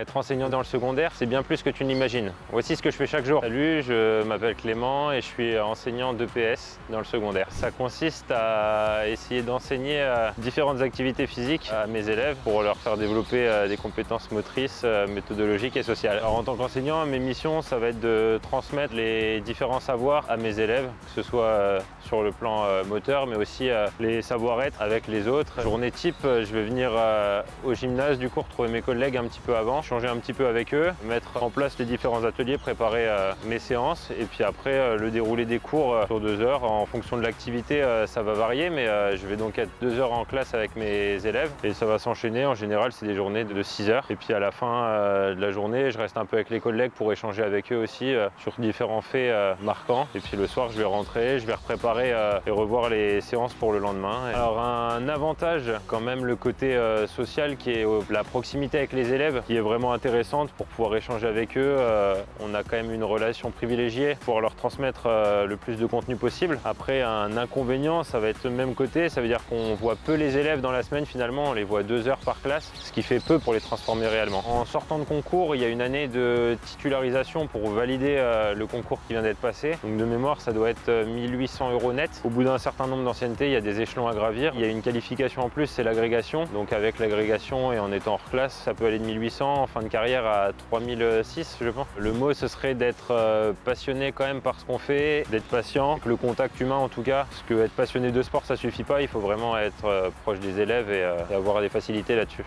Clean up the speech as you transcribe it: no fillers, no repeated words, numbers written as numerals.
Être enseignant dans le secondaire, c'est bien plus que tu n'imagines. Voici ce que je fais chaque jour. Salut, je m'appelle Clément et je suis enseignant d'EPS dans le secondaire. Ça consiste à essayer d'enseigner différentes activités physiques à mes élèves pour leur faire développer des compétences motrices, méthodologiques et sociales. Alors, en tant qu'enseignant, mes missions, ça va être de transmettre les différents savoirs à mes élèves, que ce soit sur le plan moteur, mais aussi les savoir-être avec les autres. Journée type, je vais venir au gymnase, du coup, retrouver mes collègues un petit peu avant, changer un petit peu avec eux, mettre en place les différents ateliers, préparer mes séances et puis après le déroulé des cours sur 2 heures. En fonction de l'activité, ça va varier, mais je vais donc être 2 heures en classe avec mes élèves et ça va s'enchaîner. En général, c'est des journées de 6 heures. Et puis à la fin de la journée, je reste un peu avec les collègues pour échanger avec eux aussi sur différents faits marquants. Et puis le soir, je vais rentrer, je vais préparer et revoir les séances pour le lendemain. Alors un avantage quand même, le côté social qui est la proximité avec les élèves qui est vraiment intéressante pour pouvoir échanger avec eux. On a quand même une relation privilégiée pour leur transmettre le plus de contenu possible. Après, un inconvénient, ça va être le même côté, ça veut dire qu'on voit peu les élèves dans la semaine finalement, on les voit 2 heures par classe, ce qui fait peu pour les transformer réellement. En sortant de concours, il y a une année de titularisation pour valider le concours qui vient d'être passé. Donc de mémoire, ça doit être 1 800 € net. Au bout d'un certain nombre d'anciennetés, il y a des échelons à gravir. Il y a une qualification en plus, c'est l'agrégation. Donc avec l'agrégation et en étant hors classe, ça peut aller de 1 800 en fin de carrière à 3 600, je pense. Le mot, ce serait d'être passionné quand même par ce qu'on fait, d'être patient, le contact humain en tout cas. Parce que être passionné de sport, ça suffit pas, il faut vraiment être proche des élèves et avoir des facilités là-dessus.